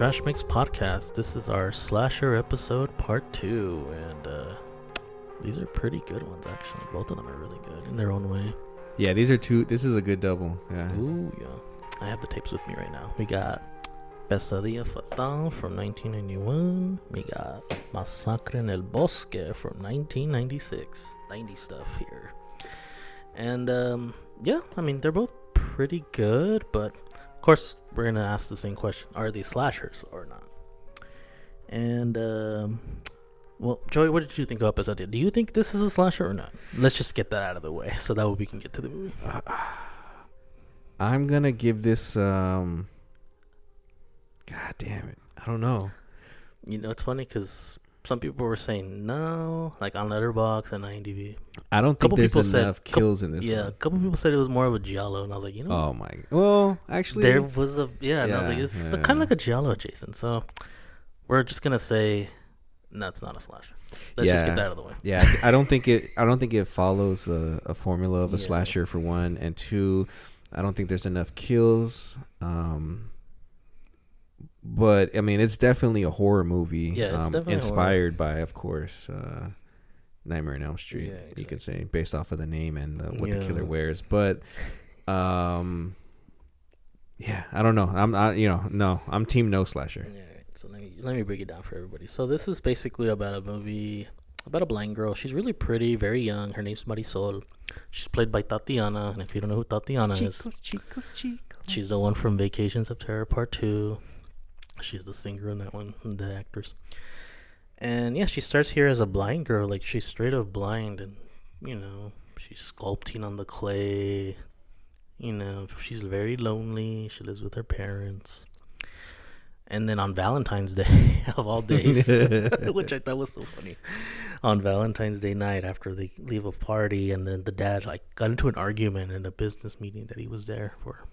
Trash Mix Podcast. This is our slasher episode part 2, and these are pretty good ones actually. Both of them are really good in their own way. Yeah, these are two. This is a good double. Yeah. Ooh, yeah. I have the tapes with me right now. We got Pesadilla Fatal from 1991. We got Masacre En El Bosque from 1996. 90 stuff here. And yeah, I mean, they're both pretty good, but of course we're gonna ask the same question: are they slashers or not? And well, Joey, what did you think about Pesadilla? Do you think this is a slasher or not? Let's just get that out of the way so that way we can get to the movie. I'm gonna give this. God damn it! I don't know. You know, it's funny because some people were saying no, like on Letterboxd and IMDb. I don't think there's enough kills in this. Yeah, one. A couple people said it was more of a giallo, and I was like, you know, oh my. Well, actually, there was a and I was like, it's kind of like a giallo adjacent. So we're just gonna say no, it's not a slasher. Let's just get that out of the way. Yeah, I don't think it follows a formula of a slasher for one, and two, I don't think there's enough kills. But I mean, it's definitely a horror movie. Yeah, it's definitely inspired by, of course, Nightmare on Elm Street. Yeah, exactly. You could say, based off of the name and what the killer wears. But, yeah, I don't know. I'm team no slasher. Yeah, so let me break it down for everybody. So this is basically about a movie about a blind girl. She's really pretty, very young. Her name's Marisol. She's played by Tatiana, and if you don't know who Tatiana is, she's the one from Vacations of Terror Part 2. She's the singer in that one, the actress. And yeah, she starts here as a blind girl. Like, she's straight up blind, and you know, she's sculpting on the clay. You know, she's very lonely. She lives with her parents. And then on Valentine's Day, of all days, which I thought was so funny, on Valentine's Day night after they leave a party, and then the dad got into an argument in a business meeting that he was there for.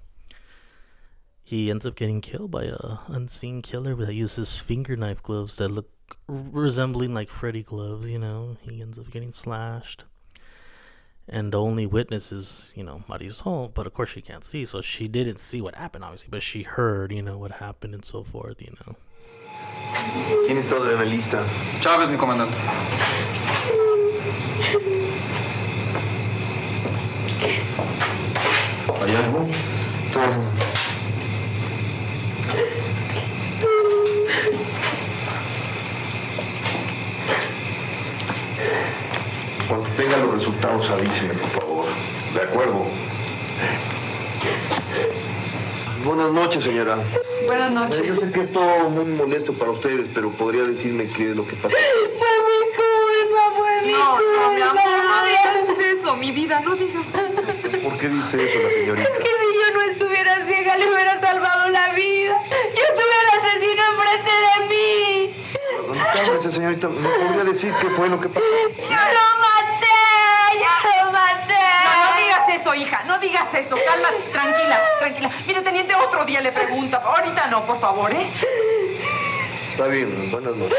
He ends up getting killed by a unseen killer that uses finger knife gloves that look resembling like Freddy gloves, you know. He ends up getting slashed. And the only witness is, you know, Marisol, but of course she can't see, so she didn't see what happened, obviously, but she heard, you know, what happened and so forth, you know. ¿Quién está en la lista? Chávez, mi comandante. ¿Hay algo? Cuando tenga los resultados, avíseme, por favor. ¿De acuerdo? Buenas noches, señora. Buenas noches. Yo sé que esto es muy molesto para ustedes, pero ¿podría decirme qué es lo que pasa? Fue mi culpa, fue mi culpa. No, mi amor, no digas eso, mi vida, no digas eso. ¿Por qué dice eso la señorita? Es que si yo no estuviera ciega, le hubiera salvado la vida. Yo tuve al asesino enfrente de mí. Cálmese, señorita. ¿Me podría decir qué fue lo que pasó? ¡Yo lo maté! ¡Yo lo maté! No digas eso, hija, no digas eso. Calma, tranquila. Mire, teniente, otro día le pregunta. Ahorita no, por favor, ¿eh? Está bien, buenas noches.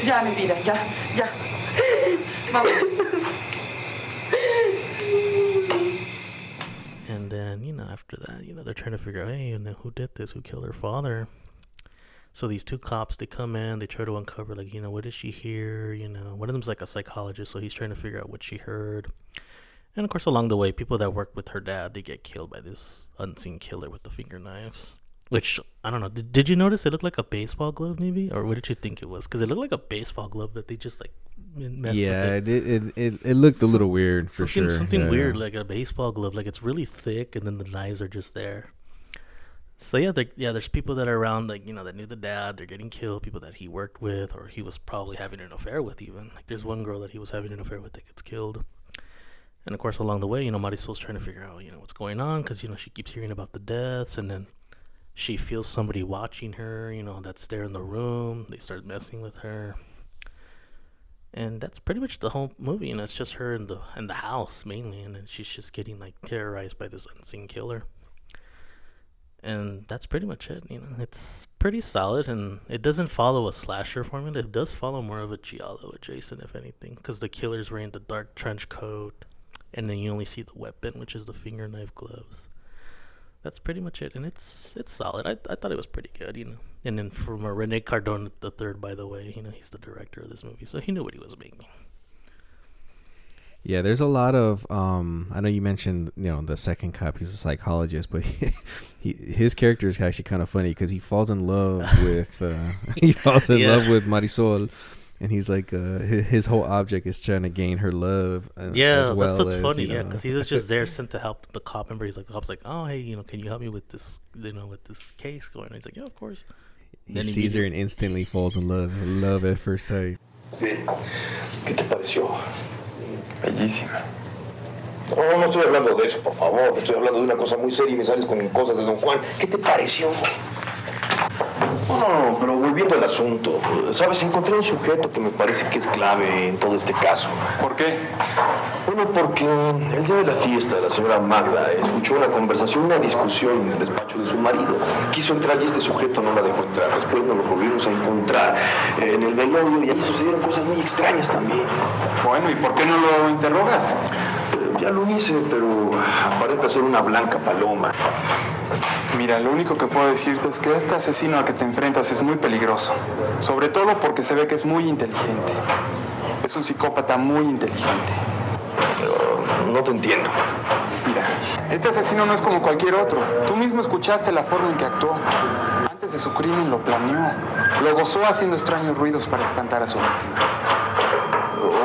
Ya, mi vida, ya. Vamos. And then, you know, after that, you know, they're trying to figure out, hey, and then who did this? Who killed her father? So these two cops, they come in, they try to uncover, like, you know, what did she hear? You know, one of them's like a psychologist, so he's trying to figure out what she heard. And of course, along the way, people that work with her dad, they get killed by this unseen killer with the finger knives. Which, I don't know, did you notice it looked like a baseball glove, maybe? Or what did you think it was? Because it looked like a baseball glove that they just, like, messed with it. It looked a little weird, for sure. Something weird, like a baseball glove. Like, it's really thick, and then the knives are just there. So there's people that are around, like, you know, that knew the dad. They're getting killed. People that he worked with, or he was probably having an affair with, even. Like, there's one girl that he was having an affair with that gets killed. And of course, along the way, you know, Marisol's trying to figure out, you know, what's going on, because, you know, she keeps hearing about the deaths, and then she feels somebody watching her, you know, that's there in the room. They start messing with her. And that's pretty much the whole movie, and it's just her in the house mainly, and then she's just getting, like, terrorized by this unseen killer. And that's pretty much it, you know. It's pretty solid, and it doesn't follow a slasher formula. It does follow more of a giallo adjacent, if anything, because the killer's wearing the dark trench coat, and then you only see the weapon, which is the finger knife gloves. that's pretty much it, and it's solid. I thought it was pretty good, you know. And then from Rene Cardona III, by the way, you know, he's the director of this movie, so he knew what he was making. Yeah, there's a lot of I know you mentioned, you know, the second cop, he's a psychologist, but his character is actually kind of funny because he falls in love with love with Marisol, and he's like his whole object is trying to gain her love. As well, that's what's funny. Yeah, because he was just there sent to help the cop. Remember, he's like, the cop's like, oh, hey, you know, can you help me with this, you know, with this case going? And he's like, yeah, of course. He sees her and instantly falls in love at first sight. Bien. ¿Qué te pareció? Bellísima. No, no estoy hablando de eso, por favor. Estoy hablando de una cosa muy seria y me sales con cosas de Don Juan. ¿Qué te pareció? No, pero volviendo al asunto, ¿sabes? Encontré un sujeto que me parece que es clave en todo este caso. ¿Por qué? Bueno, porque el día de la fiesta, la señora Magda escuchó una conversación, una discusión en el despacho de su marido. Quiso entrar y este sujeto no la dejó entrar. Después nos lo volvimos a encontrar en el velorio y ahí sucedieron cosas muy extrañas también. Bueno, ¿y por qué no lo interrogas? Ya lo hice, pero aparenta ser una blanca paloma. Mira, lo único que puedo decirte es que este asesino al que te enfrentas es muy peligroso. Sobre todo porque se ve que es muy inteligente. Es un psicópata muy inteligente. Pero no te entiendo. Mira, este asesino no es como cualquier otro. Tú mismo escuchaste la forma en que actuó. Antes de su crimen lo planeó. Lo gozó haciendo extraños ruidos para espantar a su víctima.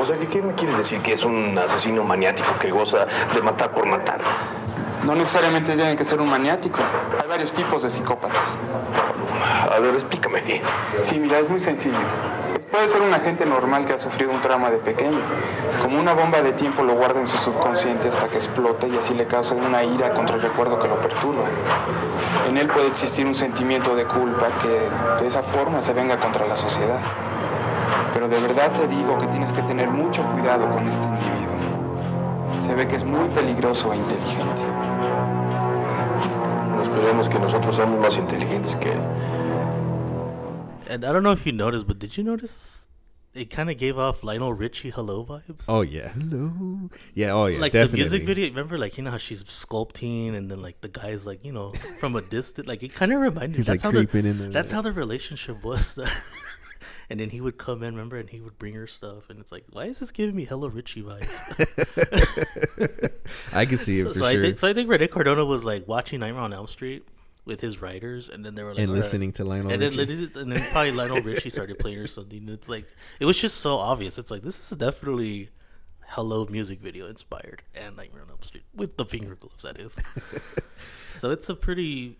O sea, ¿qué me quieres decir? ¿Que es un asesino maniático que goza de matar por matar? No necesariamente tiene que ser un maniático. Hay varios tipos de psicópatas. A ver, explícame bien. Sí, mira, es muy sencillo. Puede ser un agente normal que ha sufrido un trauma de pequeño. Como una bomba de tiempo lo guarda en su subconsciente hasta que explote y así le causa una ira contra el recuerdo que lo perturba. En él puede existir un sentimiento de culpa que de esa forma se venga contra la sociedad. Pero de verdad te digo que tienes que tener mucho cuidado con este individuo. Se ve que es muy peligroso e inteligente. Esperemos que nosotros seamos más inteligentes que él. And I don't know if you noticed, but did you notice it kind of gave off Lionel Richie Hello vibes? Oh, yeah. Hello. Yeah, oh, yeah, like definitely. The music video, remember, like, you know how she's sculpting and then, like, the guy's, like, you know, from a distance. Like, it kind of reminded me. He's, like, creeping in there. That's how the relationship was. And then he would come in, remember, and he would bring her stuff. And it's like, why is this giving me Hello Richie vibes? I can see it for sure. I think Rene Cardona was, like, watching Nightmare on Elm Street with his writers, and then they were like, and listening to Lionel Richie. And then probably Lionel Richie started playing or something. It's like, it was just so obvious. It's like, this is definitely Hello music video inspired, and Nightmare on Elm Street with the finger gloves, that is. So it's a pretty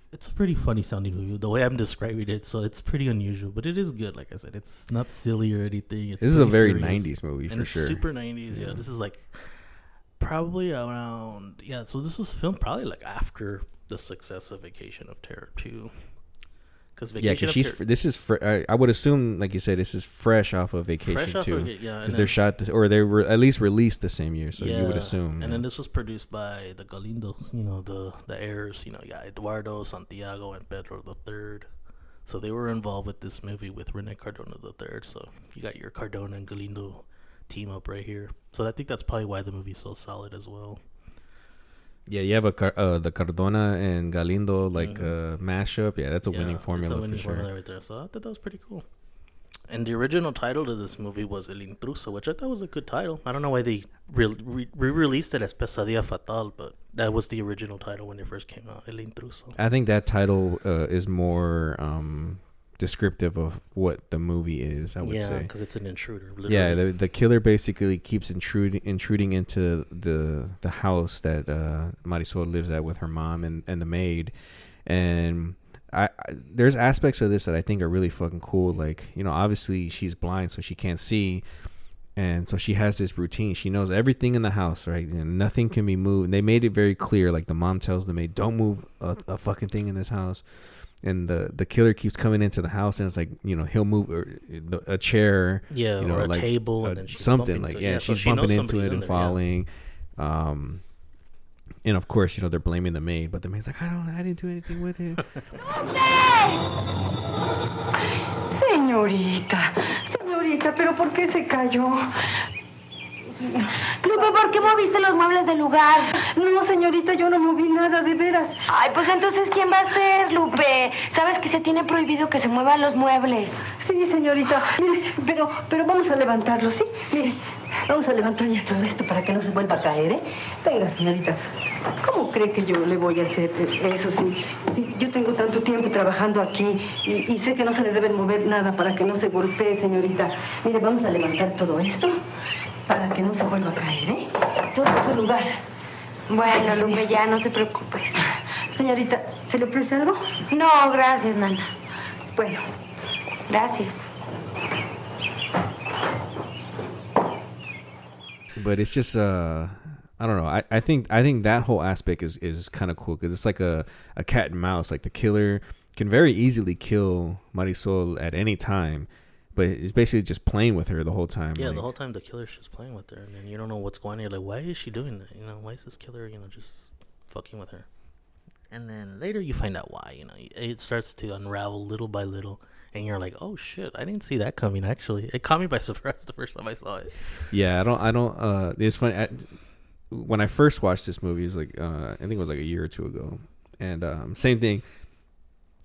funny sounding movie the way I'm describing it. So it's pretty unusual, but it is good. Like I said, it's not silly or anything. This is a very serious. 90s movie and for it's sure. Super 90s. Yeah, this is like probably around So this was filmed probably like after the success of Vacation of Terror 2. Because I would assume, like you said, this is fresh off of Vacation 2. Because they're shot they were at least released the same year, so you would assume. And then this was produced by the Galindos, you know, the heirs, you know, Eduardo, Santiago, and Pedro III. So they were involved with this movie with Rene Cardona III. So you got your Cardona and Galindo team up right here. So I think that's probably why the movie's so solid as well. Yeah, you have the Cardona and Galindo mashup. Yeah, that's a winning formula for sure. Right there. So I thought that was pretty cool. And the original title to this movie was El Intruso, which I thought was a good title. I don't know why they re-released it as Pesadilla Fatal, but that was the original title when it first came out, El Intruso. I think that title is more descriptive of what the movie is, I would say. Yeah, because it's an intruder. Literally. Yeah, the killer basically keeps intruding into the house that Marisol lives at with her mom and the maid. And there's aspects of this that I think are really fucking cool. Like, you know, obviously she's blind, so she can't see. And so she has this routine. She knows everything in the house, right? You know, nothing can be moved. And they made it very clear. Like, the mom tells the maid, don't move a fucking thing in this house. And the killer keeps coming into the house, and it's like, you know, he'll move a chair, you know, or a table, and then something like she's bumping into it and falling. Yeah. And of course, you know, they're blaming the maid, but the maid's like, I didn't do anything with it. Señorita, pero ¿por qué se cayó? Lupe, ¿por qué moviste los muebles del lugar? No, señorita, yo no moví nada, de veras. Ay, pues entonces, ¿quién va a ser, Lupe? Sabes que se tiene prohibido que se muevan los muebles. Sí, señorita. Mire, pero vamos a levantarlo, ¿sí? Mire, vamos a levantar ya todo esto para que no se vuelva a caer, ¿eh? Venga, señorita. ¿Cómo cree que yo le voy a hacer eso? Sí, yo tengo tanto tiempo trabajando aquí y sé que no se le debe mover nada para que no se golpee, señorita. Mire, vamos a levantar todo esto para que no se vuelva a caer, ¿eh? Todo en su lugar. Bueno, Lupe, ya, no te preocupes. Señorita, ¿se le ofrece algo? No, gracias, Nana. Bueno, gracias. But it's just I don't know. I think that whole aspect is kind of cool because it's like a cat and mouse. Like the killer can very easily kill Marisol at any time, but it's basically just playing with her the whole time. Yeah, like, the whole time the killer's just playing with her, and then you don't know what's going on. You're like, why is she doing that? You know, why is this killer, just fucking with her? And then later you find out why. It starts to unravel little by little. And you're like, oh shit, I didn't see that coming. Actually, it caught me by surprise the first time I saw it. Yeah, I don't. It's funny. When I first watched this movie, it was like I think it was like a year or two ago, and same thing.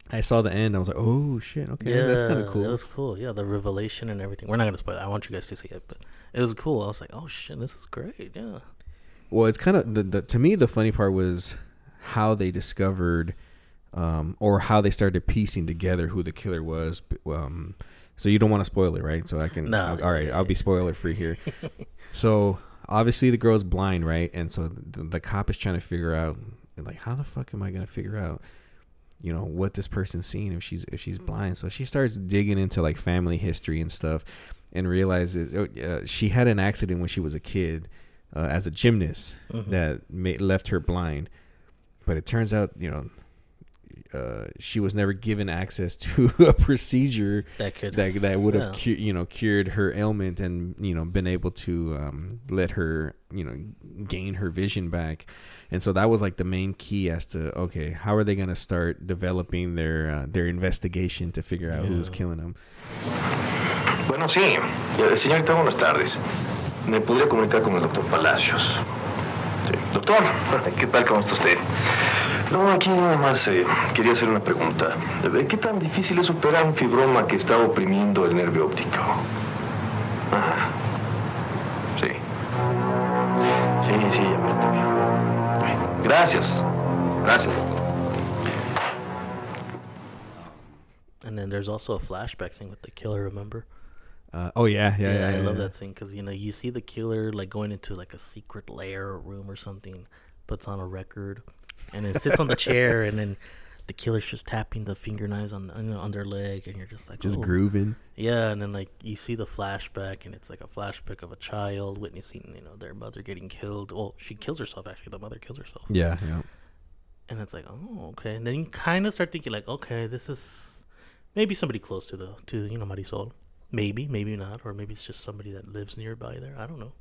I saw the end. I was like, oh shit, okay, yeah, that's kind of cool. It was cool. Yeah, the revelation and everything. We're not gonna spoil it. I want you guys to see it, but it was cool. I was like, oh shit, this is great. Yeah. Well, it's kind of the to me the funny part was how they discovered. Or how they started piecing together who the killer was. So you don't want to spoil it, right? So I can. No. All right, I'll be spoiler free here. So obviously the girl's blind, right? And so the cop is trying to figure out, like, how the fuck am I gonna figure out, what this person's seen if she's blind? So she starts digging into like family history and stuff, and realizes she had an accident when she was a kid as a gymnast that left her blind. But it turns out, she was never given access to a procedure that would have cured her ailment and been able to let her gain her vision back. And so that was like the main key as to, okay, how are they going to start developing their investigation to figure out who's killing them. Bueno, sí. Señorita, buenas tardes. ¿Me podría comunicar con el doctor Palacios? Sí. Doctor, ¿qué tal? ¿Cómo está usted? No, aquí nada más quería hacer una pregunta. ¿Qué tan difícil es operar un fibroma que está oprimiendo el nervio óptico? Ajá. Sí. Sí, ya me lo entendí. Gracias. Gracias, doctor. And then there's also a flashback scene with the killer, remember? Yeah, I love that scene because you see the killer like going into like a secret lair or room or something, puts on a record, and then sits on the chair, and then the killer's just tapping the finger knives on their leg, and you're just like grooving. Yeah, and then like you see the flashback, and it's like a flashback of a child witnessing their mother getting killed. Well, she kills herself actually. The mother kills herself. Yeah. And it's like, oh, okay, and then you kind of start thinking like, okay, this is maybe somebody close to Marisol. Maybe not, or maybe it's just somebody that lives nearby there. I don't know,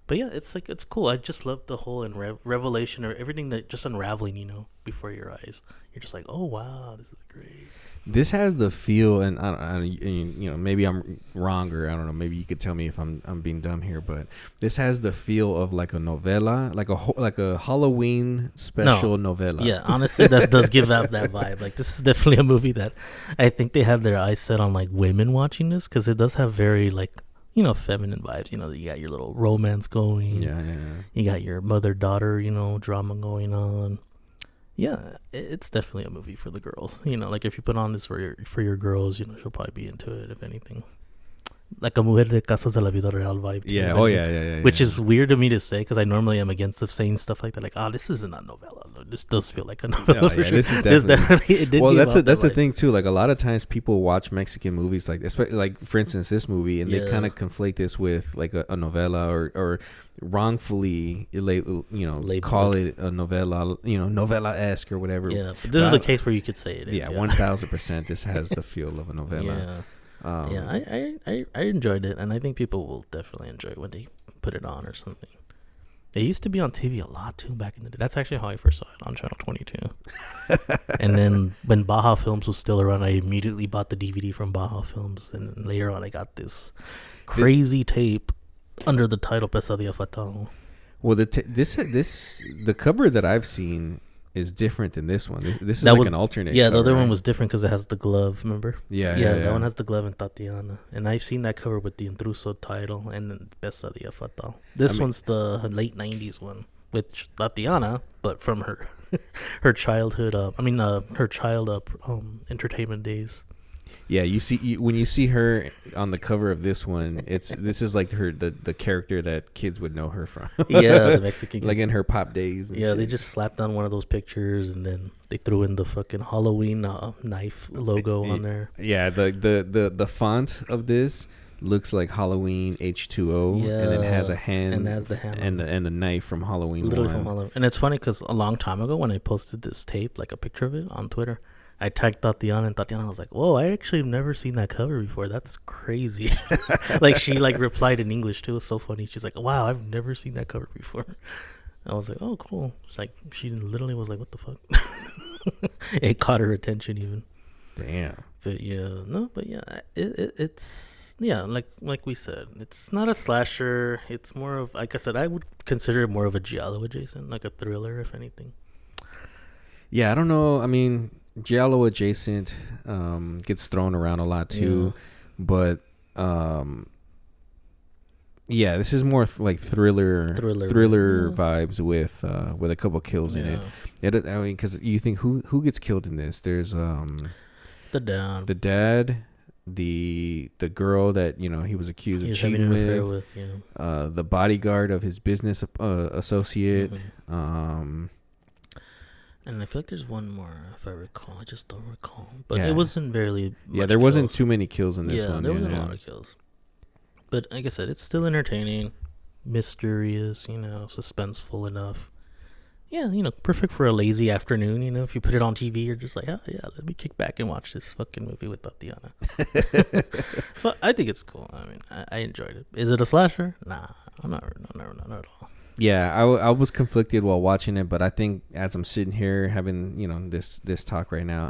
but yeah, it's cool. I just love the whole revelation or everything that just unraveling, before your eyes. You're just like, oh wow, this is great. This has the feel, and maybe I'm wrong, or I don't know. Maybe you could tell me if I'm being dumb here, but this has the feel of like a novella, like a Halloween special novella. Yeah, honestly, that does give out that vibe. Like this is definitely a movie that I think they have their eyes set on like women watching this because it does have very like feminine vibes. You got your little romance going. Yeah. You got your mother-daughter, drama going on. Yeah, it's definitely a movie for the girls. Like if you put on this for your girls, she'll probably be into it, if anything. Like a Mujer de Casos de la Vida Real vibe. Too, yeah, yeah. Which is weird to me to say because I normally am against of saying stuff like that. Like, this isn't a novella. This does feel like a novella for sure. This is definitely. Well, that's the thing too. Like a lot of times people watch Mexican movies, like especially like for instance this movie, and they kind of conflate this with like a novella or wrongfully call it a novella, novella-esque or whatever. Yeah, but this is a case where you could say it is. Yeah, 1000%. This has the feel of a novella. I enjoyed it, and I think people will definitely enjoy it when they put it on or something. It used to be on TV a lot too back in the day. That's actually how I first saw it, on Channel 22. And then when Baja Films was still around, I immediately bought the DVD from Baja Films, and later on I got this crazy tape under the title Pesadilla Fatal. Well, the cover that I've seen is different than this one. This is That like was an alternate. Yeah, cover, the other one right? was different because it has the glove. Remember? Yeah, That one has the glove and Tatiana, and I've seen that cover with the Intruso title and Pesadilla Fatal. This one's the late '90s one with Tatiana, but from her her childhood. Her child entertainment days. Yeah, when you see her on the cover of this one, this is like the character that kids would know her from. Yeah, the Mexican kids. Like in her pop days. And shit. They just slapped on one of those pictures and then they threw in the fucking Halloween knife logo on there. Yeah, the font of this looks like Halloween H2O, and then has a hand and has the hand and the knife from Halloween. Literally 1. from Halloween. And it's funny because a long time ago when I posted this tape, like a picture of it on Twitter, I tagged Tatiana, and Tatiana was like, "Whoa, I actually have never seen that cover before. That's crazy." Like she replied in English too. It was so funny. She's like, "Wow, I've never seen that cover before." I was like, "Oh, cool." It's like she literally was like, "What the fuck?" It caught her attention even. Damn. But it's like we said, it's not a slasher. It's more of, like I said, I would consider it more of a giallo adjacent, like a thriller, if anything. Yeah, I don't know. I mean, giallo adjacent gets thrown around a lot too, but this is more like thriller vibes with a couple kills in it. I mean, because you think who gets killed in this? There's the dad, the girl that he was accused of cheating with, the bodyguard of his business associate. And I feel like there's one more, if I recall. I just don't recall. But it wasn't barely much there wasn't too many kills in this one. There wasn't a lot of kills. But like I said, it's still entertaining, mysterious, suspenseful enough. Yeah, perfect for a lazy afternoon. If you put it on TV, you're just like, oh, yeah, let me kick back and watch this fucking movie with Tatiana. So I think it's cool. I mean, I enjoyed it. Is it a slasher? Nah, not at all. Yeah, I was conflicted while watching it, but I think as I'm sitting here having this talk right now,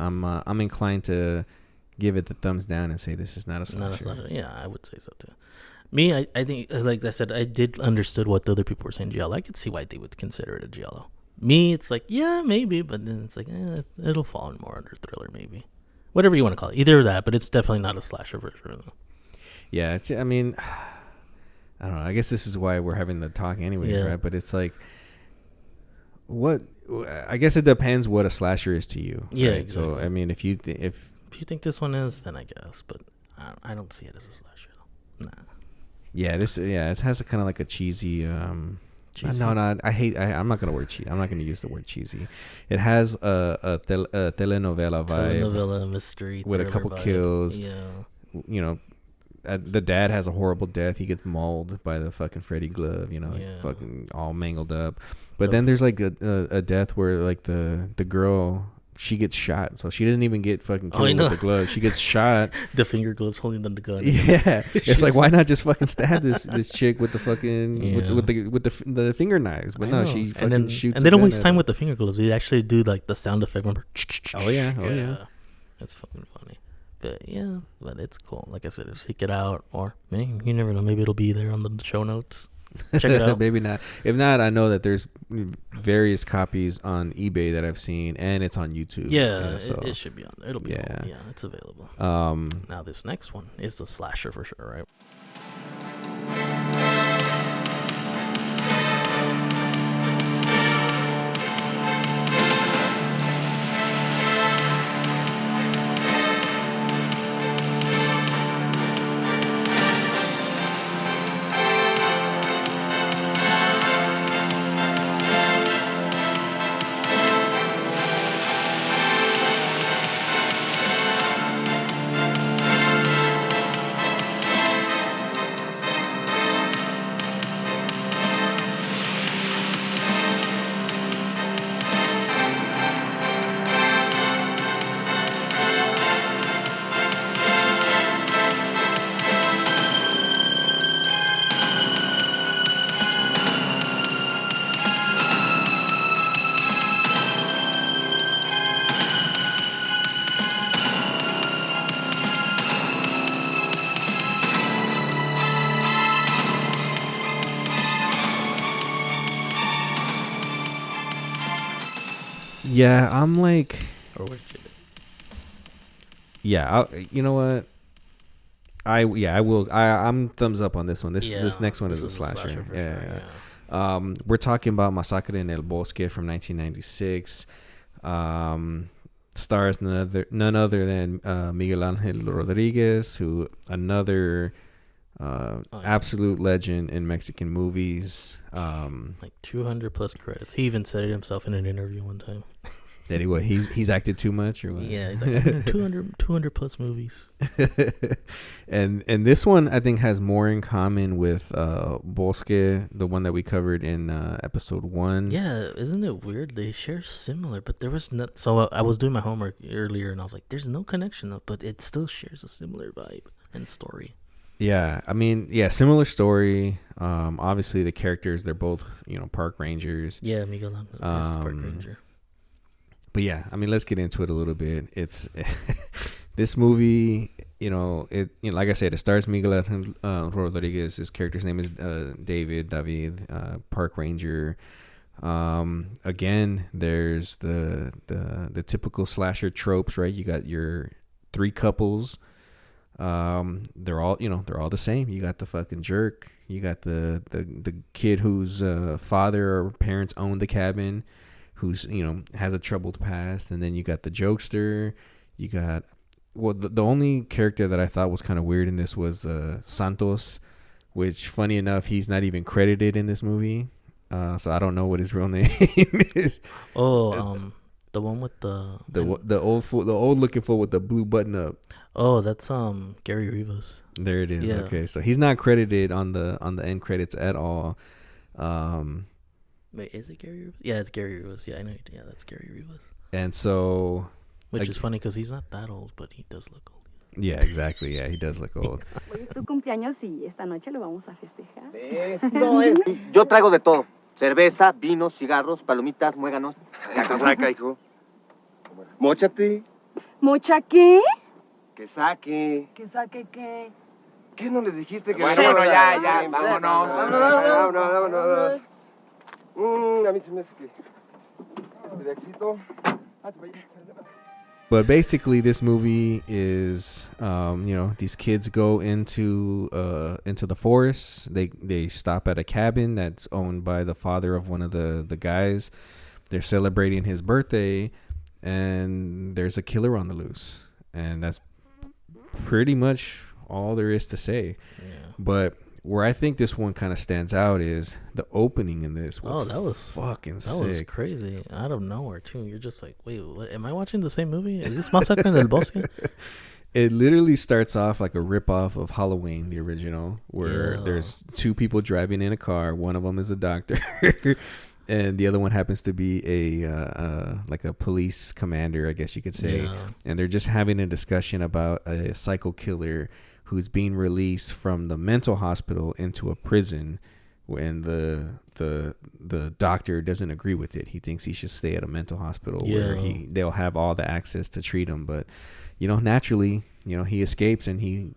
I'm inclined to give it the thumbs down and say this is not a slasher. Yeah, I would say so too. Me, I think, like I said, I did understood what the other people were saying giallo. I could see why they would consider it a giallo. Me, it's like, yeah, maybe, but then it's like, it'll fall more under thriller, maybe. Whatever you want to call it. Either of that, but it's definitely not a slasher for sure, though. Yeah, I mean, I don't know. I guess this is why we're having the talk anyways, right? But it's like, I guess it depends what a slasher is to you. Yeah, right? exactly. So, I mean, if you think this one is, then I guess. But I don't see it as a slasher, though. Nah. Yeah, it has a kind of like a cheesy. Cheesy? No, I'm not gonna cheesy. I'm not gonna use the word cheesy. It has a telenovela vibe. Telenovela mystery with a couple vibe. kills. Yeah. The dad has a horrible death. He gets mauled by the fucking Freddy glove. He's fucking all mangled up. But then there's like a death where like the girl, she gets shot, so she doesn't even get fucking killed with the glove. She gets shot. The finger gloves holding the gun. Yeah, it's like, why not just fucking stab this chick with the fucking with the finger knives? But no, she fucking shoots. And they don't waste time with the finger gloves. They actually do like the sound effect. Remember? Oh yeah. That's fucking funny. But it's cool. Like I said, seek it out, or you never know. Maybe it'll be there on the show notes. Check it out. Maybe not. If not, I know that there's various copies on eBay that I've seen, and it's on YouTube. Yeah, so it should be on there. It'll be it's available. Now this next one is a slasher for sure, right? Yeah, I'm like. Or what did you do? Yeah, you know what? I will. I'm thumbs up on this one. This next one is a slasher. We're talking about Masacre En El Bosque from 1996. Stars none other than Miguel Angel Rodriguez, who another absolute legend in Mexican movies. Like 200 plus credits. He even said it himself in an interview one time. That he's acted too much or what? Yeah, he's like 200 plus movies. and this one I think has more in common with Bosque, the one that we covered in episode 1. Yeah, isn't it weird? They share similar, but there was not. So I was doing my homework earlier, and I was like, "There's no connection, but it still shares a similar vibe and story." Yeah, I mean, similar story. Obviously the characters, they're both park rangers. Yeah, Miguel is the park ranger. But yeah, I mean, let's get into it a little bit. It's this movie, like I said, it stars Miguel Rodriguez. His character's name is David, park ranger. Again, there's the typical slasher tropes, right? You got your 3 couples. They're all the same. You got the fucking jerk. You got the kid whose father or parents own the cabin, who's has a troubled past, and then you got the jokester. You got the only character that I thought was kind of weird in this was Santos, which funny enough he's not even credited in this movie, so I don't know what his real name is. The one with the old looking fool with the blue button up. Oh, that's Gary Rivas. There it is. Yeah. Okay, so he's not credited on the end credits at all. Wait, is it Gary Rivas? Yeah, it's Gary Rivas. Yeah, I know. Yeah, that's Gary Rivas. And so, which is funny because he's not that old, but he does look old. Yeah, exactly. Yeah, he does look old. Hoy es tu cumpleaños y esta noche lo vamos a festejar. Eso es. Yo traigo de todo. Cerveza, vinos, cigarros, palomitas, muéganos. Que saca, hijo. Móchate. ¿Mocha qué? Que saque. ¿Que saque qué? ¿Qué no les dijiste que... Bueno, ya, vámonos. Vámonos. A mí se me hace que... Este viajecito... But basically, this movie is, these kids go into the forest. They stop at a cabin that's owned by the father of one of the guys. They're celebrating his birthday, and there's a killer on the loose, and that's pretty much all there is to say. Yeah. But where I think this one kind of stands out is the opening in this. That was fucking sick. That was crazy. Out of nowhere, too. You're just like, wait, what? Am I watching the same movie? Is this Masacre En El Bosque? It literally starts off like a ripoff of Halloween, the original, where there's 2 people driving in a car. One of them is a doctor, and the other one happens to be like a police commander, I guess you could say. Yeah. And they're just having a discussion about a psycho killer who's being released from the mental hospital into a prison, when the doctor doesn't agree with it. He thinks he should stay at a mental hospital where they'll have all the access to treat him. But naturally, he escapes and he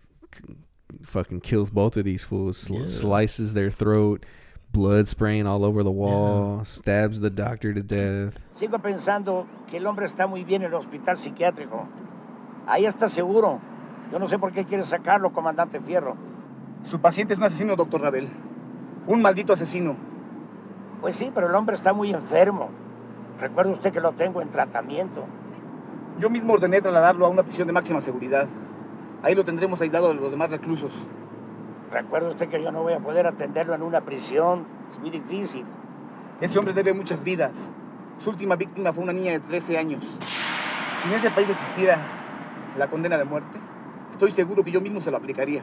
fucking kills both of these fools, slices their throat, blood spraying all over the wall, stabs the doctor to death. Sigo pensando que el hombre está muy bien en el hospital psiquiátrico. Ahí está seguro. Yo no sé por qué quiere sacarlo, comandante Fierro. Su paciente es un asesino, doctor Rabel. Un maldito asesino. Pues sí, pero el hombre está muy enfermo. Recuerde usted que lo tengo en tratamiento. Yo mismo ordené trasladarlo a una prisión de máxima seguridad. Ahí lo tendremos aislado de los demás reclusos. Recuerde usted que yo no voy a poder atenderlo en una prisión. Es muy difícil. Ese hombre debe muchas vidas. Su última víctima fue una niña de 13 años. Si en este país existiera la condena de muerte, estoy seguro que yo mismo se lo aplicaría.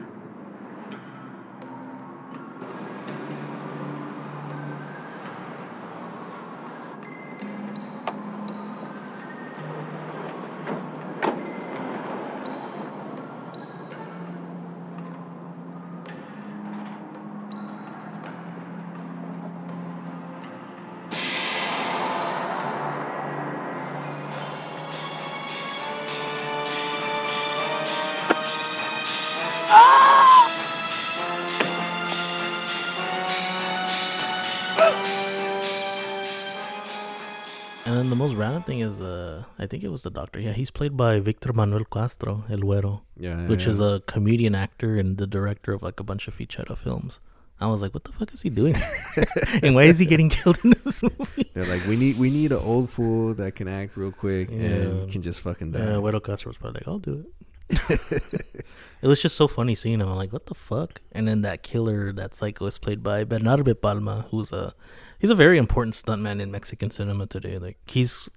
And then the most random thing is, I think it was the doctor. Yeah, he's played by Victor Manuel Castro, El Güero, which is a comedian actor and the director of like a bunch of fichera films. I was like, what the fuck is he doing? And why is he getting killed in this movie? They're like, we need an old fool that can act real quick and can just fucking die. Yeah, Güero Castro was probably like, I'll do it. It was just so funny seeing him. I'm like, what the fuck? And then that killer, that psycho, is played by Bernardo Palma, who's he's a very important stuntman in Mexican cinema today. Like, he's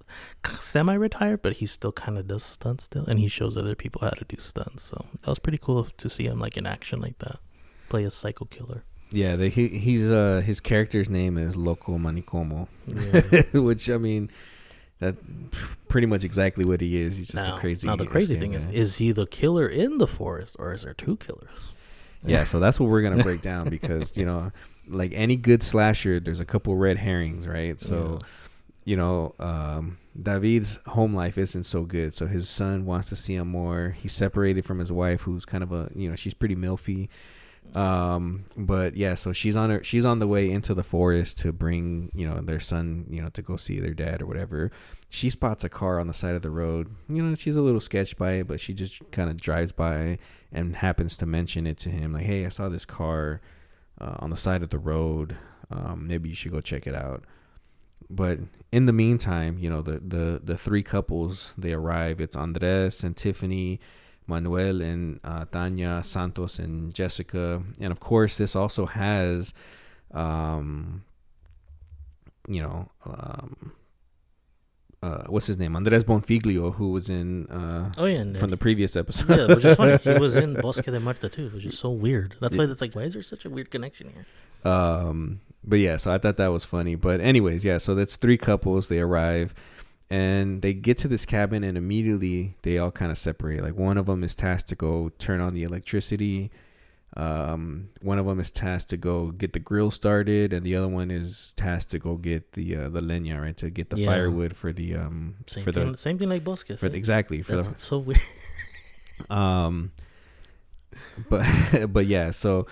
semi-retired, but he still kind of does stunts still, and he shows other people how to do stunts. So that was pretty cool to see him like in action like that, play a psycho killer. Yeah, he's his character's name is Loco Manicomo, which, I mean, that's pretty much exactly what he is. He's just a crazy. Now the crazy thing is he the killer in the forest, or is there two killers? Yeah, so that's what we're gonna break down, because like any good slasher, there's a couple red herrings, right? So David's home life isn't so good, so his son wants to see him more. He's separated from his wife, who's kind of she's pretty milfy. But yeah, so she's on the way into the forest to bring their son to go see their dad or whatever. She spots a car on the side of the road. She's a little sketched by it, but she just kind of drives by and happens to mention it to him, like, hey, I saw this car on the side of the road, maybe you should go check it out. But in the meantime, the three couples, they arrive. It's Andres and Tiffany, Manuel and Tanya, Santos and Jessica. And of course, this also has, what's his name? Andres Bonfiglio, who was in from the previous episode. Yeah, which is funny. He was in Bosque de Muerte too, which is so weird. That's why it's like, why is there such a weird connection here? But yeah, so I thought that was funny. But anyways, yeah, so that's three couples. They arrive. And they get to this cabin, and immediately they all kind of separate. Like, one of them is tasked to go turn on the electricity. One of them is tasked to go get the grill started, and the other one is tasked to go get the leña, right, to get the firewood for the same thing like Bosque. Exactly. That's so weird. But yeah, so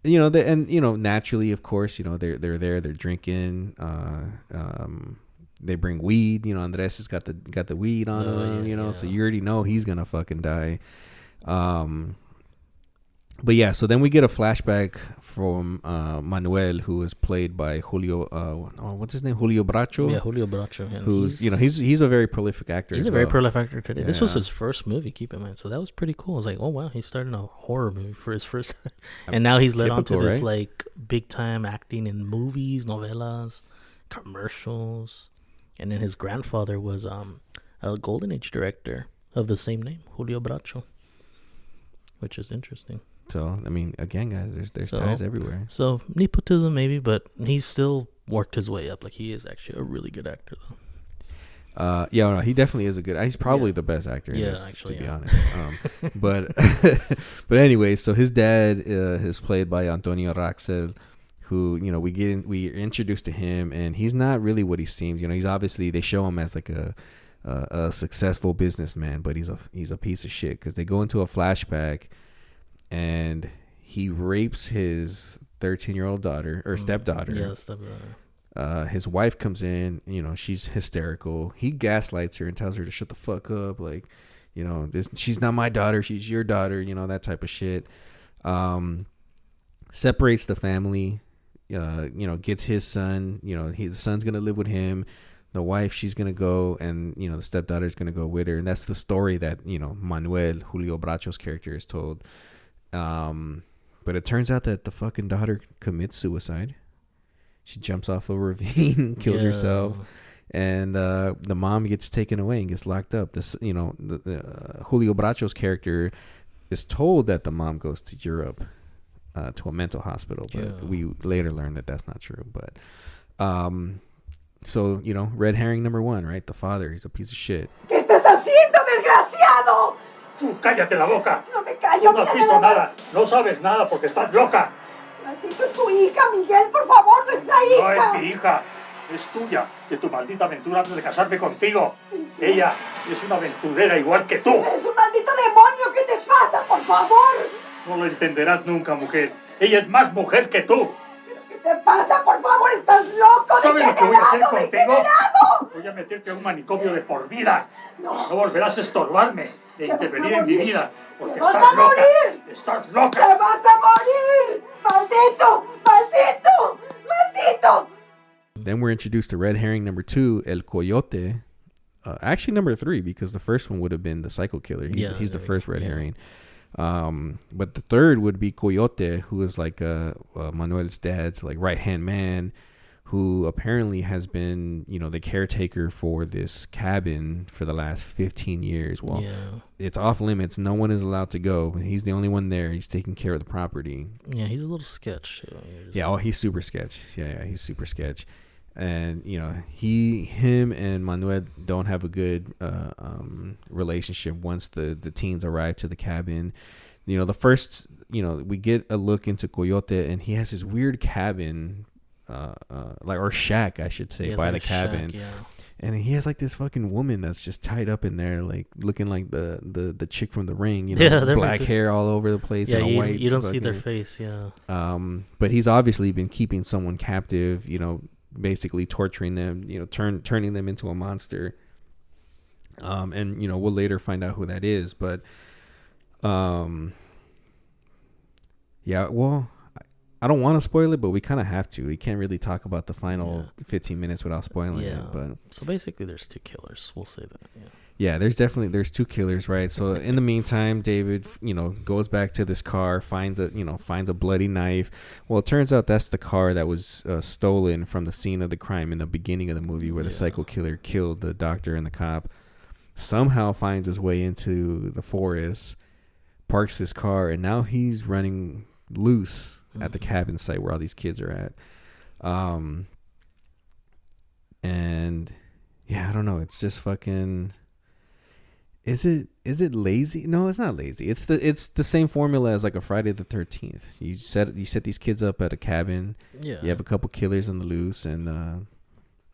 naturally, of course, they're there, they're drinking. They bring weed. Andres has got the weed on him. So you already know he's gonna fucking die. But yeah, so then we get a flashback from Manuel, who is played by Julio. What's his name? Julio Bracho. Yeah, Julio Bracho. Yeah. Who's he's a very prolific actor. He's a very prolific actor today. Yeah. This was his first movie. Keep in mind, so that was pretty cool. I was like, oh wow, he's starting a horror movie for his first, and now he's led on to this like big time acting in movies, novelas, commercials. And then his grandfather was a Golden Age director of the same name, Julio Bracho, which is interesting. So, I mean, again, guys, there's ties everywhere. So, nepotism maybe, but he's still worked his way up. Like, he is actually a really good actor, though. No, he definitely is a good. He's probably the best actor in this, actually, to be honest. But anyway, so his dad is played by Antonio Raxel, who we're introduced to him, and he's not really what he seems. He's obviously, they show him as like a successful businessman, but he's a piece of shit, because they go into a flashback and he rapes his 13-year-old daughter or stepdaughter. Yeah, stepdaughter. His wife comes in, she's hysterical. He gaslights her and tells her to shut the fuck up, like, she's not my daughter, she's your daughter, that type of shit. Separates the family. Gets his son, his son's going to live with him. The wife, she's going to go, and, the stepdaughter's going to go with her. And that's the story that, Manuel, Julio Bracho's character, is told. But it turns out that the fucking daughter commits suicide. She jumps off a ravine, kills herself. And the mom gets taken away and gets locked up. This, Julio Bracho's character is told that the mom goes to Europe. To a mental hospital, but we later learned that that's not true. But so red herring number one, right? The father, he's a piece of shit. ¿Qué estás haciendo, desgraciado? Tú cállate la boca. No me callo. Tú no has visto nada, no sabes nada porque estás loca. Maldito es tu hija, Miguel, por favor, nuestra hija. No es mi hija, es tuya, de tu maldita aventura antes de casarme contigo. Ella es una aventurera igual que tú. Eres un maldito demonio, ¿qué te pasa, por favor? No lo entenderás nunca, mujer. Ella es más mujer que tú. ¿Pero qué te pasa? Por favor, estás loco. ¿Sabes lo que voy a hacer contigo? ¡Degenerado! Voy a meterte a un manicomio de por vida. No volverás a estorbarme, de intervenir en mi vida, porque estás loca. ¡Estás loca! ¡Te vas a morir! ¡Maldito! ¡Maldito! ¡Maldito! Then we're introduced to red herring number 2, El Coyote. Actually, number 3, because the first one would have been the psycho killer. He's the first red herring. But the third would be Coyote, who is like Manuel's dad's like right-hand man, who apparently has been, the caretaker for this cabin for the last 15 years. Well, it's off limits. No one is allowed to go. He's the only one there. He's taking care of the property. Yeah, he's a little sketch. Yeah, he's super sketch. Yeah, he's super sketch. And, him and Manuel don't have a good relationship once the teens arrive to the cabin. The first, we get a look into Coyote, and he has this weird cabin, or shack, I should say, by the cabin. Shack, yeah. And he has like this fucking woman that's just tied up in there, like looking like the chick from The Ring, black hair all over the place. Yeah, and a white you don't see their face, yeah. But he's obviously been keeping someone captive, basically torturing them, turning them into a monster. And we'll later find out who that is, but yeah, well, I don't want to spoil it, but we kind of have to. We can't really talk about the final 15 minutes without spoiling it. But so basically, there's 2 killers. We'll say that. Yeah, there's 2 killers, right? So in the meantime, David, goes back to this car, finds a bloody knife. Well, it turns out that's the car that was stolen from the scene of the crime in the beginning of the movie, where the psycho killer killed the doctor and the cop. Somehow finds his way into the forest, parks his car, and now he's running loose at the cabin site where all these kids are at. And yeah, I don't know. It's just fucking. Is it lazy? No, it's not lazy. It's the same formula as like a Friday the 13th. You set these kids up at a cabin. Yeah. You have a couple killers on the loose, and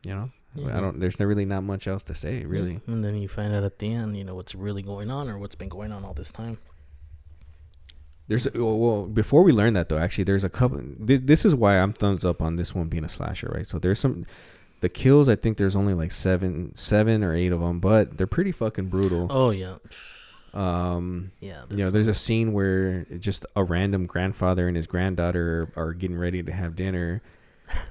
there's really not much else to say, really. Yeah. And then you find out at the end, what's really going on, or what's been going on all this time. Before we learn that though, actually, there's a couple. This is why I'm thumbs up on this one being a slasher, right? So there's the kills. I think there's only like seven or 8 of them, but they're pretty fucking brutal. Oh yeah. Yeah. There's a scene where just a random grandfather and his granddaughter are getting ready to have dinner,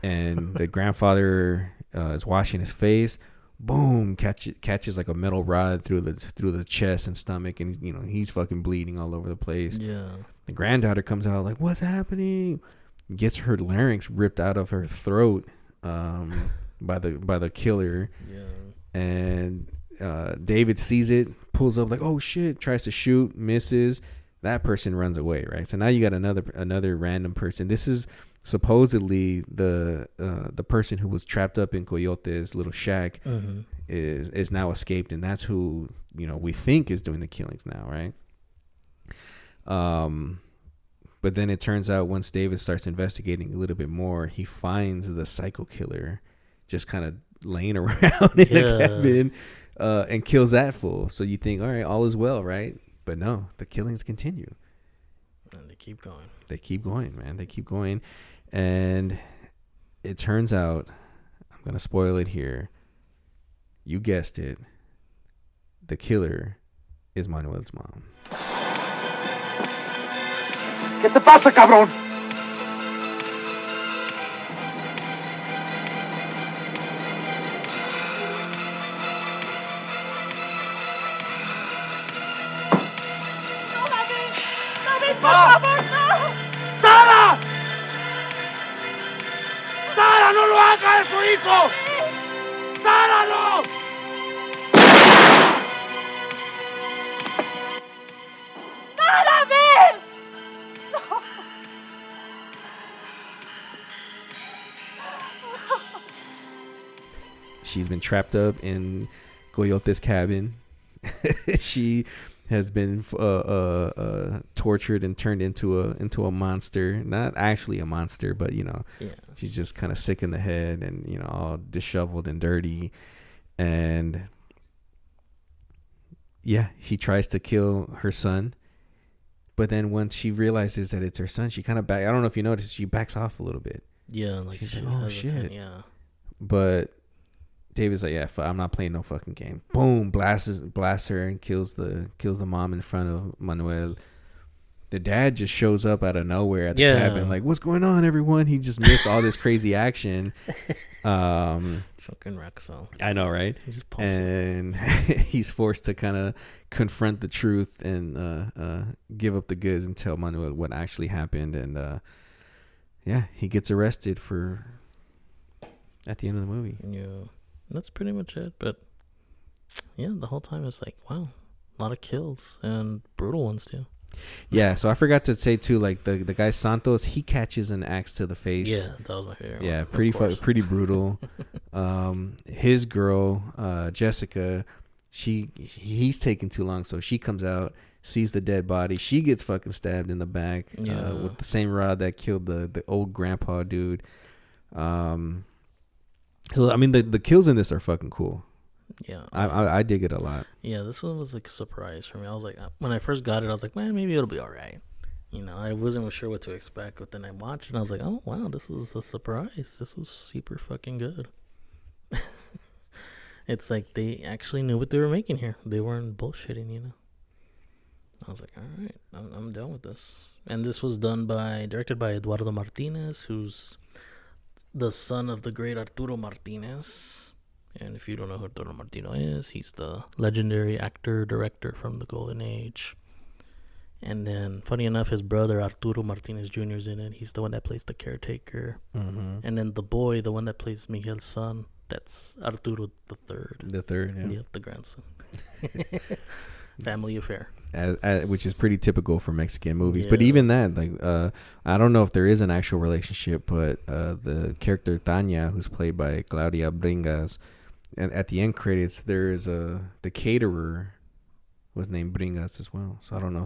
and the grandfather is washing his face. Boom! Catches like a metal rod through the chest and stomach, and he's fucking bleeding all over the place. Yeah. The granddaughter comes out like, "What's happening?" Gets her larynx ripped out of her throat by the killer. Yeah. And David sees it, pulls up like, "Oh shit!" Tries to shoot, misses. That person runs away, right? So now you got another random person. This is supposedly the person who was trapped up in Coyote's little shack is now escaped, and that's who we think is doing the killings now, right? But then it turns out once David starts investigating a little bit more, he finds the psycho killer just kind of laying around in the cabin and kills that fool. So you think, all right, all is well, right? But no, the killings continue. And they keep going. They keep going, man. They keep going. And it turns out, I'm going to spoil it here. You guessed it. The killer is Manuel's mom. ¿Qué te pasa, cabrón? ¡Por favor, no! ¡Sara! ¡Sara, no lo haga, es su hijo! ¡Sara, no! ¡Sara, ven! No. She's been trapped up in Coyote's cabin. She has been tortured and turned into a monster. Not actually a monster, but she's just kind of sick in the head and all disheveled and dirty. And yeah, she tries to kill her son, but then once she realizes that it's her son, she kind of I don't know if you noticed, she backs off a little bit. Yeah, like she's like, oh shit. Yeah, but David's like, yeah, I'm not playing no fucking game. Boom, blasts her and kills the mom in front of Manuel. The dad just shows up out of nowhere at the cabin, like, what's going on, everyone? He just missed all this crazy action. Fucking Rexo. I know, right? He just and he's forced to kind of confront the truth and give up the goods and tell Manuel what actually happened. And he gets arrested at the end of the movie. Yeah, that's pretty much it. But yeah, the whole time it's like, wow, a lot of kills and brutal ones too. Yeah, so I forgot to say too, like the guy Santos, he catches an axe to the face. Yeah, that was my favorite. Yeah, pretty brutal. His girl, Jessica, he's taking too long, so she comes out, sees the dead body. She gets fucking stabbed in the back with the same rod that killed the old grandpa dude. So I mean, the kills in this are fucking cool. Yeah, I dig it a lot. Yeah, this one was like a surprise for me. I was like, when I first got it, I was like, man, maybe it'll be all right. I wasn't sure what to expect, but then I watched it and I was like, oh wow, this was a surprise. This was super fucking good. It's like they actually knew what they were making here. They weren't bullshitting, I was like, all right, I'm done with this. And this was directed by Eduardo Martinez, who's the son of the great Arturo Martinez. And if you don't know who Arturo Martinez is, he's the legendary actor-director from the Golden Age. And then, funny enough, his brother, Arturo Martinez Jr. is in it. He's the one that plays the caretaker. Mm-hmm. And then the boy, the one that plays Miguel's son, that's Arturo the third. The third, yeah. Yep, the grandson. Family affair. Which is pretty typical for Mexican movies. Yeah. But even that, like, I don't know if there is an actual relationship, but the character Tanya, who's played by Claudia Bringas, and at the end credits, there is the caterer was named Bringas as well. So I don't know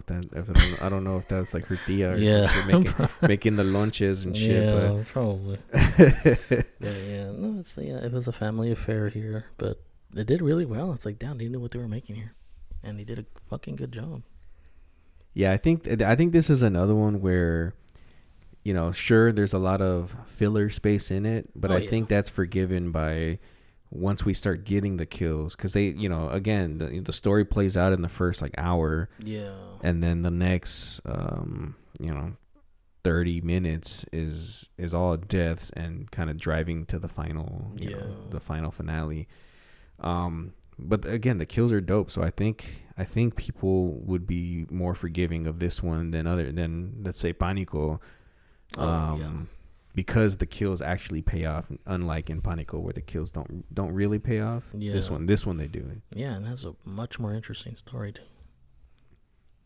if that's like her tia or something making the lunches and shit. Yeah, but probably. No, it was a family affair here, but they did really well. It's like, damn, they knew what they were making here, and they did a fucking good job. Yeah, I think this is another one where, sure, there's a lot of filler space in it, but I think that's forgiven by once we start getting the kills, because they, again, the story plays out in the first like hour, and then the next 30 minutes is all deaths and kind of driving to the final the final finale. But again, the kills are dope, so I think people would be more forgiving of this one than let's say Pánico. Because the kills actually pay off, unlike in Pánico where the kills don't really pay off. Yeah. This one they do. Yeah, and has a much more interesting story too.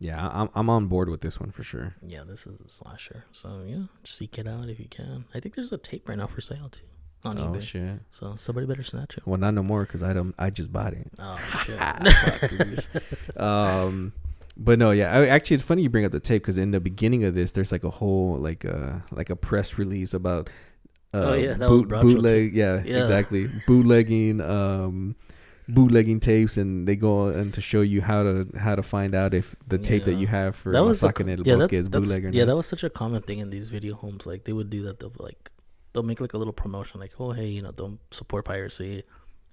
Yeah, I'm on board with this one for sure. Yeah, this is a slasher. So yeah, seek it out if you can. I think there's a tape right now for sale too on eBay. Oh shit! So somebody better snatch it. Well, not no more because I just bought it. Oh shit! But no, yeah. Actually, it's funny you bring up the tape because in the beginning of this, there's like a whole like a press release about bootleg. Yeah, exactly. Bootlegging tapes, and they go on to show you how to find out if the tape that you have for Masacre En El Bosque is bootleg or not. Yeah, that was such a common thing in these video homes. Like they would do that. They'll make like a little promotion, like, oh hey, don't support piracy.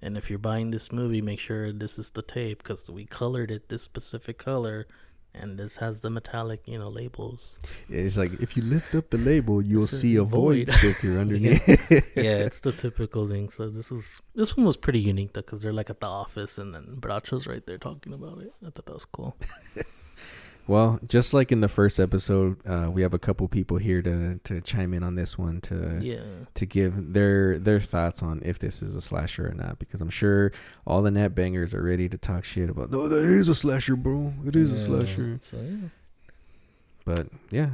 And if you're buying this movie, make sure this is the tape because we colored it this specific color, and this has the metallic, labels. Yeah, it's like if you lift up the label, you'll see a void sticker underneath. Yeah, it's the typical thing. So this one was pretty unique though, because they're like at the office, and then Bracho's right there talking about it. I thought that was cool. Well, just like in the first episode, we have a couple people here to chime in on this one to give their thoughts on if this is a slasher or not, because I'm sure all the net bangers are ready to talk shit about, no, that is a slasher, bro. It is a slasher. So, yeah. But yeah,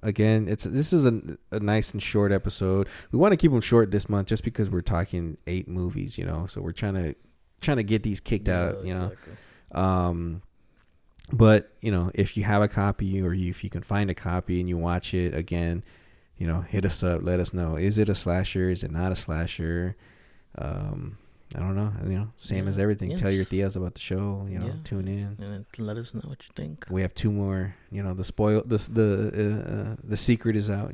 again, this is a nice and short episode. We want to keep them short this month just because we're talking 8 movies, so we're trying to get these kicked out, exactly. But, if you have a copy or if you can find a copy and you watch it again, hit us up. Let us know. Is it a slasher? Is it not a slasher? I don't know. Same as everything. Yes. Tell your tias about the show. Tune in and let us know what you think. We have 2 more. The secret is out.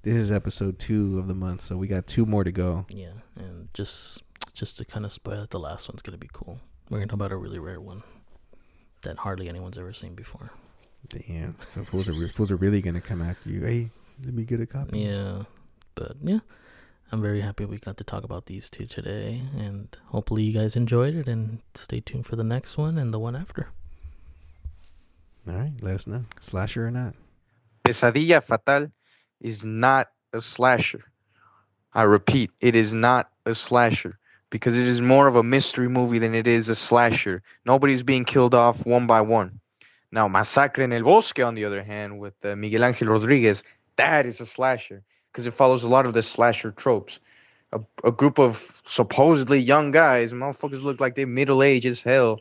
This is episode 2 of the month, so we got 2 more to go. Yeah, and just just to kind of spoil it, the last one's going to be cool. We're going to talk about a really rare one that hardly anyone's ever seen before. Damn. So fools are really going to come after you. Hey, let me get a copy. Yeah. But, yeah. I'm very happy we got to talk about these two today. And hopefully you guys enjoyed it. And stay tuned for the next one and the one after. All right. Let us know. Slasher or not. Pesadilla Fatal is not a slasher. I repeat, it is not a slasher. Because it is more of a mystery movie than it is a slasher. Nobody's being killed off one by one. Now, Masacre En El Bosque, on the other hand, with Miguel Ángel Rodriguez, that is a slasher. Because it follows a lot of the slasher tropes. A group of supposedly young guys, motherfuckers look like they're middle-aged as hell.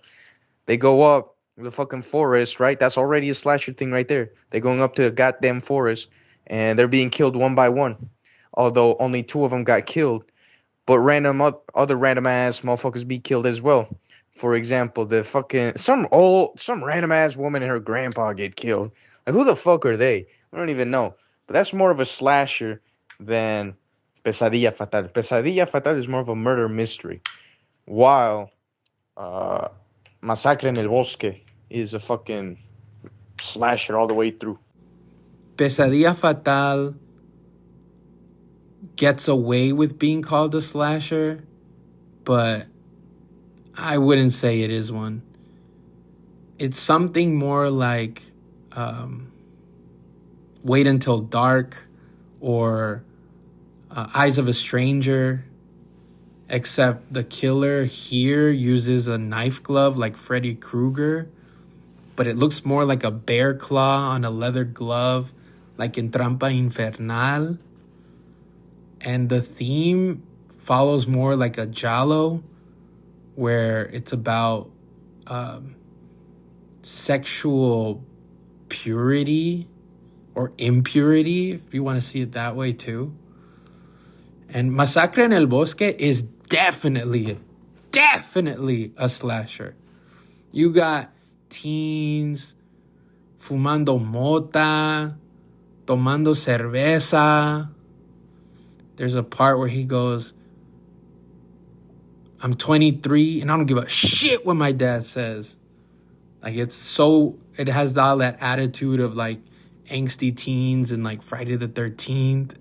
They go up the fucking forest, right? That's already a slasher thing right there. They're going up to a goddamn forest, and they're being killed one by one. Although only 2 of them got killed. But other random ass motherfuckers be killed as well. For example, some random ass woman and her grandpa get killed. Like, who the fuck are they? I don't even know. But that's more of a slasher than Pesadilla Fatal. Pesadilla Fatal is more of a murder mystery, while Masacre En El Bosque is a fucking slasher all the way through. Pesadilla Fatal gets away with being called a slasher, but I wouldn't say it is one. It's something more like Wait Until Dark or Eyes of a Stranger, except the killer here uses a knife glove like Freddy Krueger, but it looks more like a bear claw on a leather glove like in Trampa Infernal. And the theme follows more like a giallo, where it's about sexual purity or impurity, if you want to see it that way too. And Masacre En El Bosque is definitely a slasher. You got teens fumando mota, tomando cerveza. There's a part where he goes, I'm 23 and I don't give a shit what my dad says. Like, it has all that attitude of like angsty teens and like Friday the 13th.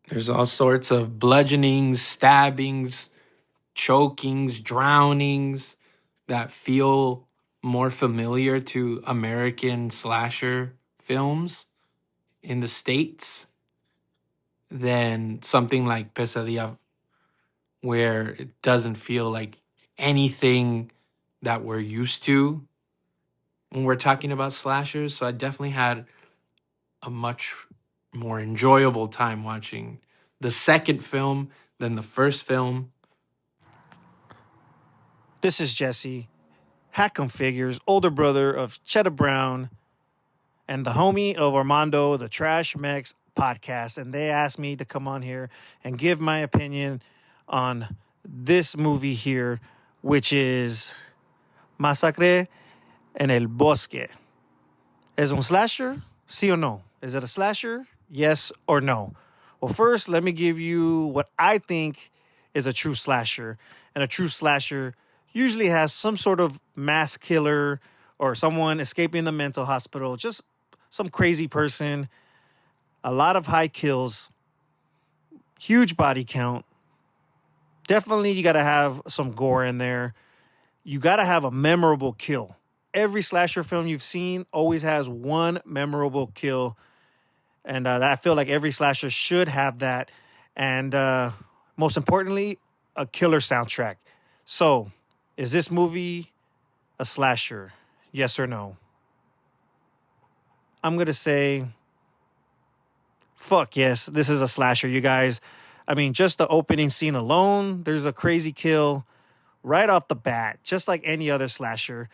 There's all sorts of bludgeonings, stabbings, chokings, drownings that feel more familiar to American slasher films in the States than something like Pesadilla, where it doesn't feel like anything that we're used to when we're talking about slashers. So I definitely had a much more enjoyable time watching the second film than the first film. This is Jesse, Hack'em Figures, older brother of Cheddar Brown, and the homie of Armando, the Trash Mex podcast. And they asked me to come on here and give my opinion on this movie here, which is Masacre En El Bosque. ¿Es un slasher? Sí or no? Is it a slasher? Yes or no? Well, first, let me give you what I think is a true slasher. And a true slasher usually has some sort of mass killer or someone escaping the mental hospital, just some crazy person, a lot of high kills, huge body count. Definitely you got to have some gore in there. You got to have a memorable kill. Every slasher film you've seen always has one memorable kill. And I feel like every slasher should have that. And most importantly, a killer soundtrack. So, is this movie a slasher? Yes or no? I'm going to say, fuck yes, this is a slasher, you guys. I mean, just the opening scene alone, there's a crazy kill right off the bat, just like any other slasher.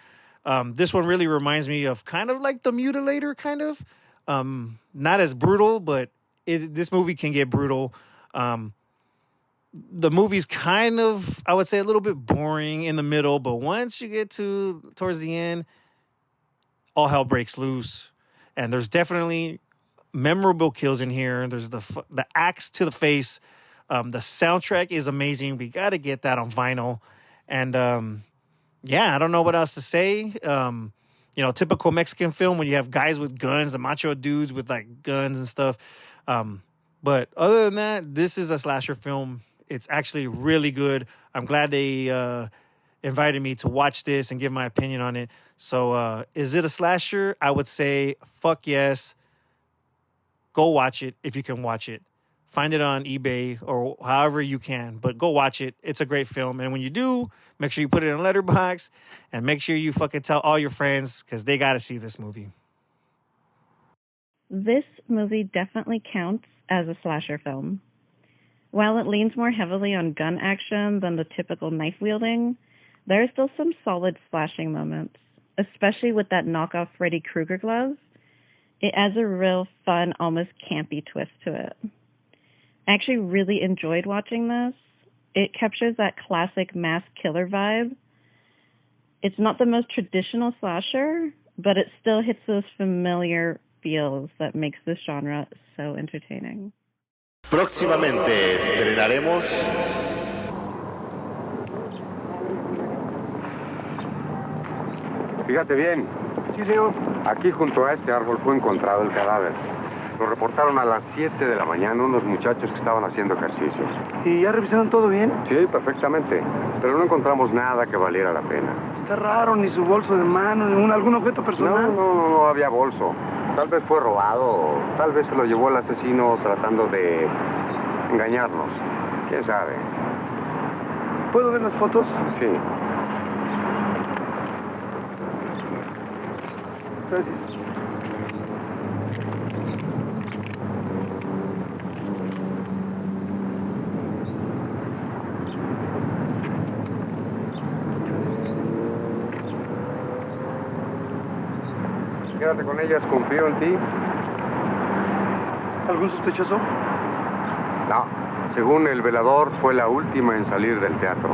This one really reminds me of kind of like The Mutilator, kind of. Not as brutal, but this movie can get brutal. The movie's kind of, I would say, a little bit boring in the middle, but once you get towards the end, all hell breaks loose. And there's definitely memorable kills in here. There's the axe to the face The soundtrack is amazing. We got to get that on vinyl. And I don't know what else to say. Typical Mexican film when you have guys with guns, the macho dudes with like guns and stuff. But other than that, this is a slasher film. It's actually really good. I'm glad they invited me to watch this and give my opinion on it. So is it a slasher? I would say fuck yes. Go watch it if you can watch it. Find it on eBay or however you can, but go watch it. It's a great film. And when you do, make sure you put it in a letterbox and make sure you fucking tell all your friends because they got to see this movie. This movie definitely counts as a slasher film. While it leans more heavily on gun action than the typical knife wielding, there are still some solid slashing moments, especially with that knockoff Freddy Krueger glove. It adds a real fun, almost campy twist to it. I actually really enjoyed watching this. It captures that classic mass killer vibe. It's not the most traditional slasher, but it still hits those familiar feels that makes this genre so entertaining. Próximamente estrenaremos... Fíjate bien. Sí, señor. Aquí junto a este árbol fue encontrado el cadáver. Lo reportaron a las 7 de la mañana unos muchachos que estaban haciendo ejercicios. ¿Y ya revisaron todo bien? Sí, perfectamente. Pero no encontramos nada que valiera la pena. Está raro, ni su bolso de mano, ni algún objeto personal. No había bolso. Tal vez fue robado o tal vez se lo llevó el asesino tratando de engañarnos. ¿Quién sabe? ¿Puedo ver las fotos? Sí. Gracias. Quédate con ellas, confío en ti. ¿Algún sospechoso? No. Según el velador, fue la última en salir del teatro.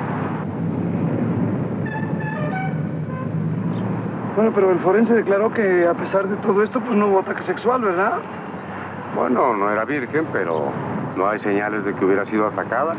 Bueno, pero el forense declaró que a pesar de todo esto, pues no hubo ataque sexual, ¿verdad? Bueno, no era virgen, pero no hay señales de que hubiera sido atacada.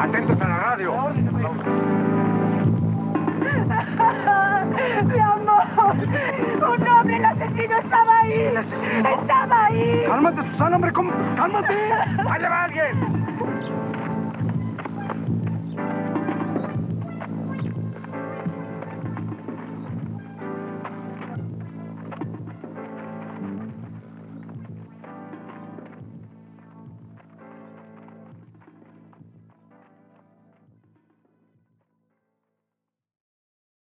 Atentos a la radio. Mi amor, un hombre, el asesino estaba ahí. ¿El asesino? Estaba ahí. Cálmate, Susana, hombre, ¿cómo? Cálmate. Allá va alguien.